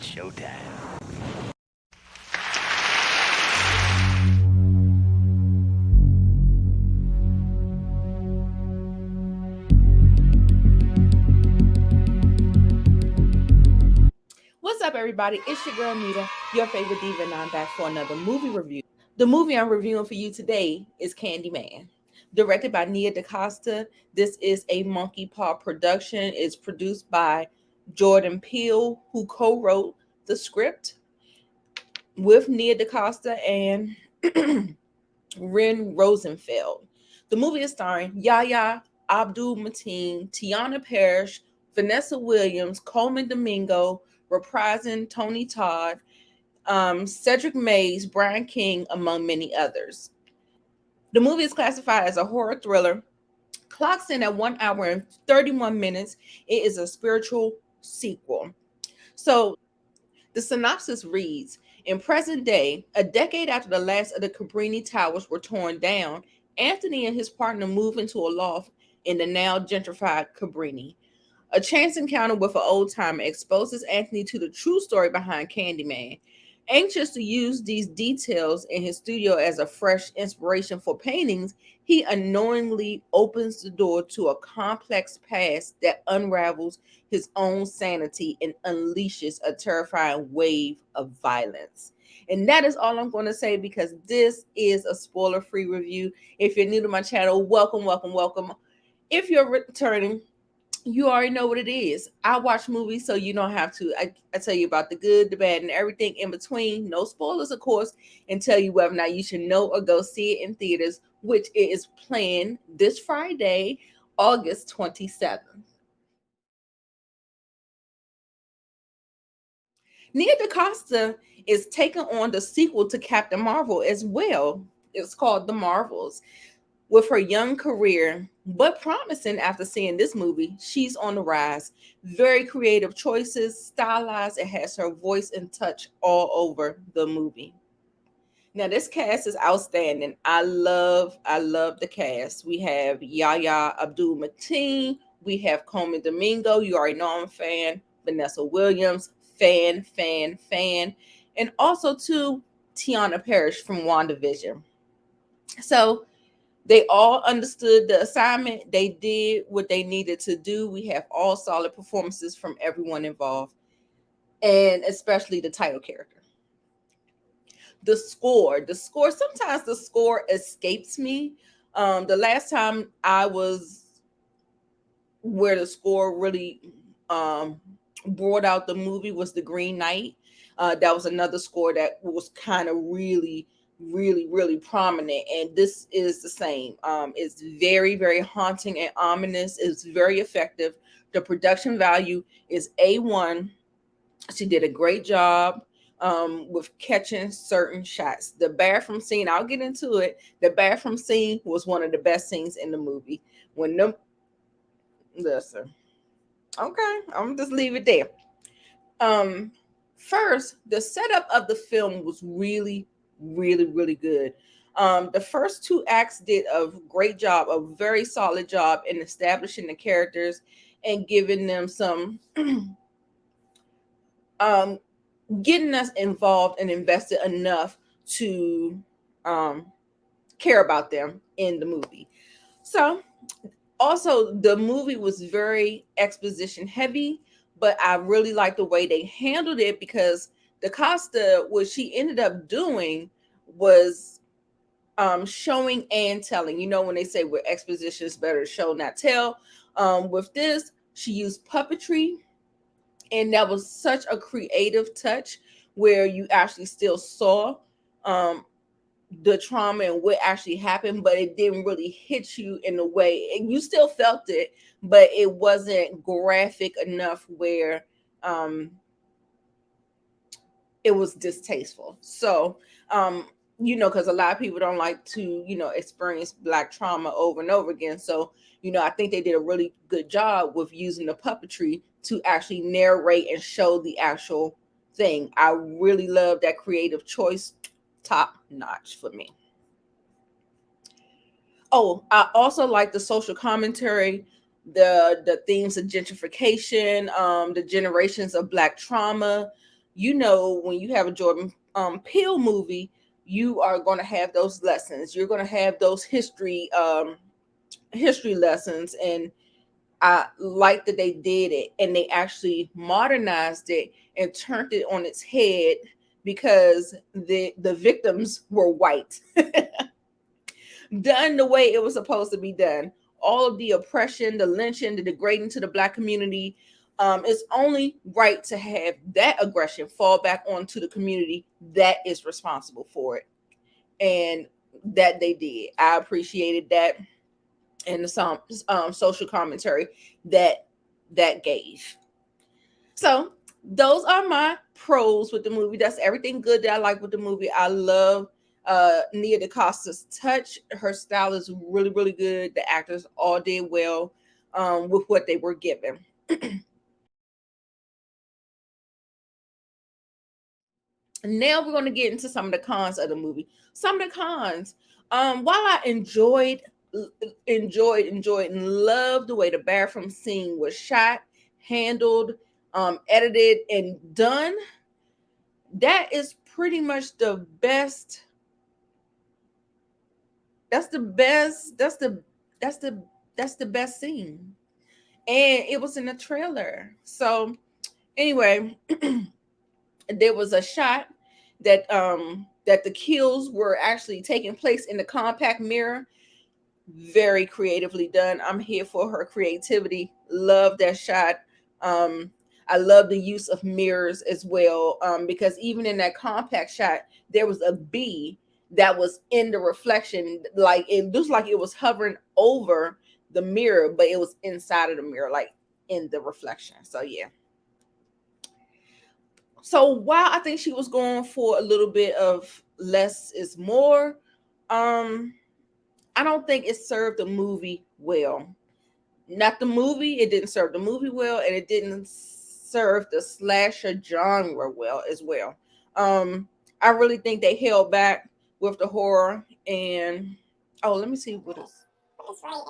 It's showtime. What's up, everybody? It's your girl Nita, your favorite diva, and I'm back for another movie review. The movie I'm reviewing for you today is Candyman, directed by Nia DaCosta. This is a Monkey Paw production. It's produced by Jordan Peele, who co-wrote the script with Nia DaCosta and Ren Rosenfeld. The movie is starring Yahya Abdul-Mateen, Tiana Parrish, Vanessa Williams, Coleman Domingo, reprising Tony Todd, Cedric Mays, Brian King, among many others. The movie is classified as a horror thriller, clocks in at 1 hour and 31 minutes. It is a spiritual sequel. So the synopsis reads, in present day, a decade after the last of the Cabrini Towers were torn down, Anthony and his partner move into a loft in the now gentrified Cabrini. A chance encounter with an old-timer exposes Anthony to the true story behind Candyman. Anxious to use these details in his studio as a fresh inspiration for paintings, he unknowingly opens the door to a complex past that unravels his own sanity and unleashes a terrifying wave of violence. And that is all I'm going to say because this is a spoiler-free review. If you're new to my channel, welcome, welcome, welcome. If you're returning, you already know what it is. I watch movies, so you don't have to. I tell you about the good, the bad, and everything in between. No spoilers, of course, and tell you whether or not you should know or go see it in theaters, which it is playing this Friday, August 27th. Nia DaCosta is taking on the sequel to Captain Marvel as well. It's called The Marvels. With her young career, but promising after seeing this movie, she's on the rise. Very creative choices, stylized, it has her voice and touch all over the movie. Now, this cast is outstanding. I love the cast. We have Yahya Abdul-Mateen, we have Coleman Domingo, you already know I'm a fan, Vanessa Williams, fan, and also too, Tiana Parrish from WandaVision. So they all understood the assignment. They did what they needed to do. We have all solid performances from everyone involved, and especially the title character. The score, sometimes the score escapes me. The last time I was where the score really brought out the movie was The Green Knight. That was another score that was kind of really prominent, and this is the same. It's very haunting and ominous. It's very effective. The production value is A1. She did a great job with catching certain shots. The bathroom scene, I'll get into it. The bathroom scene was one of the best scenes in the movie. When them, listen, okay, I'm just leave it there. First, the setup of the film was really good. The first two acts did a great job, a very solid job in establishing the characters and giving them some getting us involved and invested enough to care about them in the movie. So also the movie was very exposition heavy, but I really like the way they handled it because DaCosta, what she ended up doing was showing and telling. You know, when they say with exposition is better to show, not tell. With this, she used puppetry, and that was such a creative touch where you actually still saw the trauma and what actually happened, but it didn't really hit you in a way, and you still felt it, but it wasn't graphic enough where it was distasteful. So you know, because a lot of people don't like to, you know, experience Black trauma over and over again. So, you know, I think they did a really good job with using the puppetry to actually narrate and show the actual thing. I really love that creative choice. Top notch for me. Oh, I also like the social commentary, the themes of gentrification, the generations of Black trauma, you know, when you have a Jordan Peele movie, you are going to have those lessons. You're going to have those history lessons, and I like that they did it and they actually modernized it and turned it on its head because the victims were white. Done the way it was supposed to be done. All of the oppression, the lynching, the degrading to the Black community. It's only right to have that aggression fall back onto the community that is responsible for it. And that they did. I appreciated that, and some social commentary that gave. So those are my pros with the movie. That's everything good that I like with the movie. I love Nia DaCosta's touch. Her style is really, really good. The actors all did well with what they were given. Now we're going to get into some of the cons of the movie. Some of the cons. While I enjoyed and loved the way the bathroom scene was shot, handled, edited, and done, that is pretty much the best. That's the best. That's the best scene, and it was in the trailer. So anyway, there was a shot that the kills were actually taking place in the compact mirror. Very creatively done. I'm here for her creativity. Love that shot. I love the use of mirrors as well, because even in that compact shot, there was a bee that was in the reflection. Like it looks like it was hovering over the mirror, but it was inside of the mirror, like in the reflection. So yeah. So while I think she was going for a little bit of less is more, I don't think it served the movie well. Not the movie, it didn't serve the movie well, and it didn't serve the slasher genre well as well. I really think they held back with the horror, and oh, let me see what is. It's rated.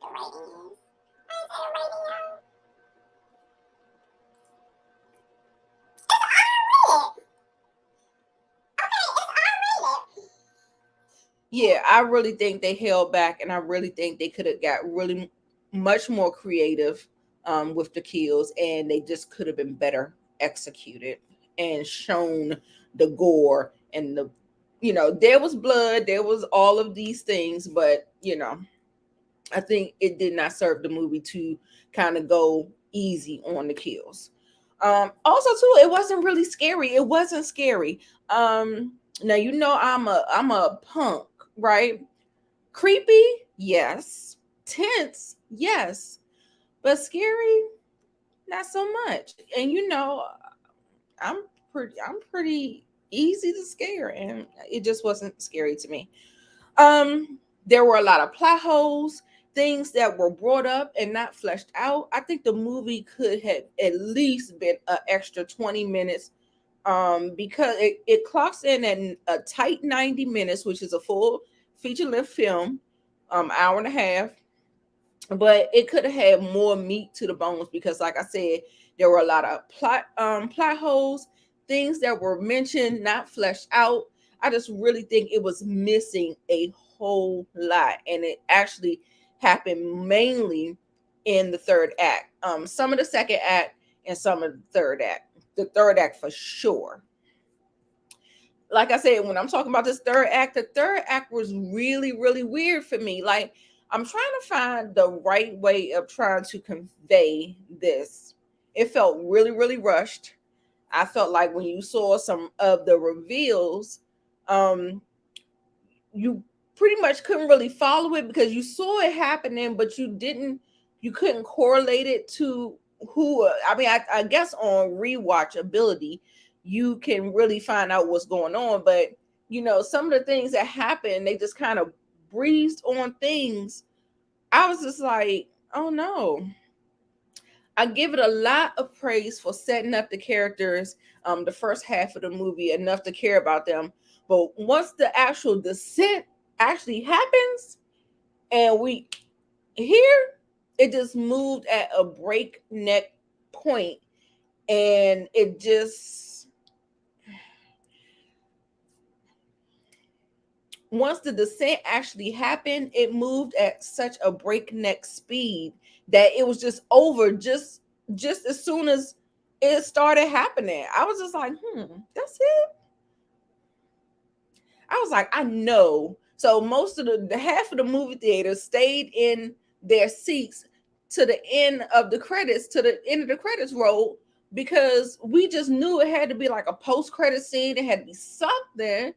The rating is. Yeah, I really think they held back, and I really think they could have got really much more creative with the kills, and they just could have been better executed and shown the gore and the, there was blood, there was all of these things, but I think it did not serve the movie to kind of go easy on the kills. Also, too, it wasn't really scary. It wasn't scary. Now I'm a punk, right? Creepy, yes. Tense, yes. But scary, not so much. And I'm pretty easy to scare, and it just wasn't scary to me. There were a lot of plot holes, things that were brought up and not fleshed out. I think the movie could have at least been an extra 20 minutes, because it clocks in at a tight 90 minutes, which is a full feature length film, hour and a half. But it could have had more meat to the bones because, like I said, there were a lot of plot holes, things that were mentioned, not fleshed out. I just really think it was missing a whole lot, and it actually happened mainly in the third act. Some of the second act and some of the third act. The third act for sure. Like I said, when I'm talking about this third act, the third act was really, really weird for me. Like, I'm trying to find the right way of trying to convey this. It felt really, really rushed. I felt like when you saw some of the reveals, um, you pretty much couldn't really follow it because you saw it happening, but you couldn't correlate it to who. I mean, I guess on rewatchability, you can really find out what's going on. But some of the things that happen, they just kind of breezed on things. I was just like, oh no. I give it a lot of praise for setting up the characters, the first half of the movie, enough to care about them. But once the actual descent actually happens, and here, it just moved at a breakneck point, And it just, once the descent actually happened, it moved at such a breakneck speed that it was just over just as soon as it started happening. I was just like, that's it. I was like, I know. So most of the half of the movie theater stayed in their seats to the end of the credits, to the end of the credits roll, because we just knew it had to be like a post-credit scene. It had to be something.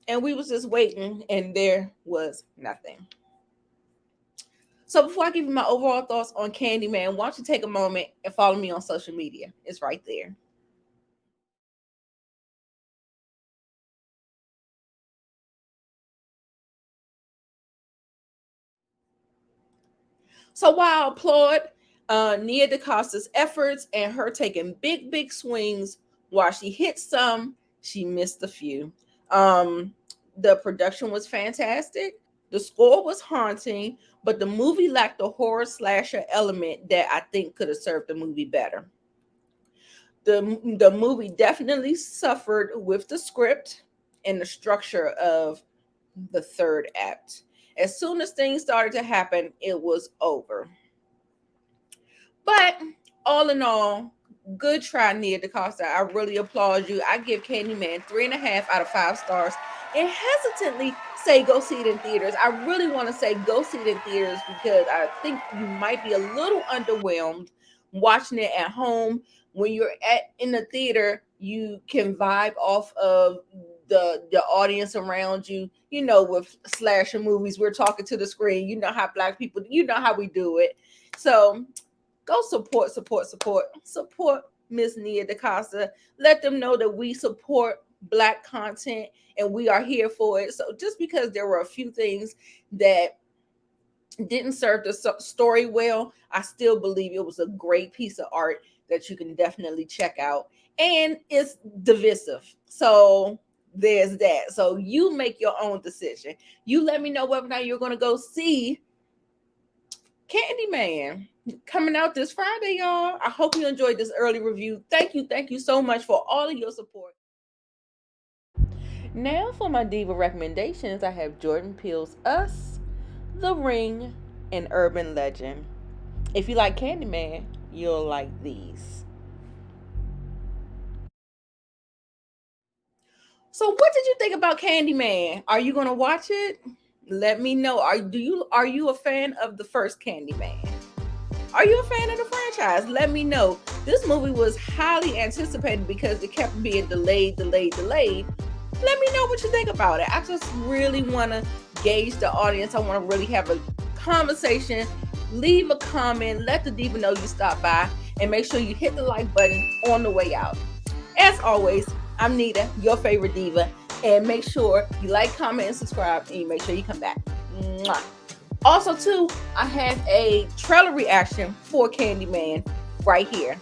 And we was just waiting, and there was nothing. So before I give you my overall thoughts on Candyman, why don't you take a moment and follow me on social media? It's right there. So while I applaud Nia DaCosta's efforts and her taking big swings, while she hit some, she missed a few. The production was fantastic. The score was haunting, but the movie lacked the horror slasher element that I think could have served the movie better. The movie definitely suffered with the script and the structure of the third act. As soon as things started to happen, it was over. But all in all, good try, Nia DaCosta. I really applaud you. I give Candyman 3.5 out of 5 stars. And hesitantly say go see it in theaters. I really want to say go see it in theaters because I think you might be a little underwhelmed watching it at home. When you're in the theater, you can vibe off of the audience around you. You know, with slasher movies, we're talking to the screen. You know how Black people, you know how we do it. So go support Miss Nia DaCosta. Let them know that we support Black content and we are here for it. So just because there were a few things that didn't serve the story well, I still believe it was a great piece of art that you can definitely check out. And it's divisive. So there's that. So you make your own decision. You let me know whether or not you're going to go see Candyman coming out this Friday, y'all. I hope you enjoyed this early review. Thank you so much for all of your support. Now for my diva recommendations, I have Jordan Peele's Us, The Ring, and Urban Legend. If you like Candyman, you'll like these. So what did you think about Candyman? Are you going to watch it? Let me know. Are you a fan of the first Candyman? Are you a fan of the franchise? Let me know. This movie was highly anticipated because it kept being delayed. Let me know what you think about it. I just really want to gauge the audience. I want to really have a conversation. Leave a comment. Let the diva know you stopped by. And make sure you hit the like button on the way out. As always, I'm Nita, your favorite diva. And make sure you like, comment, and subscribe. And you make sure you come back. Mwah. Also, too, I have a trailer reaction for Candyman right here.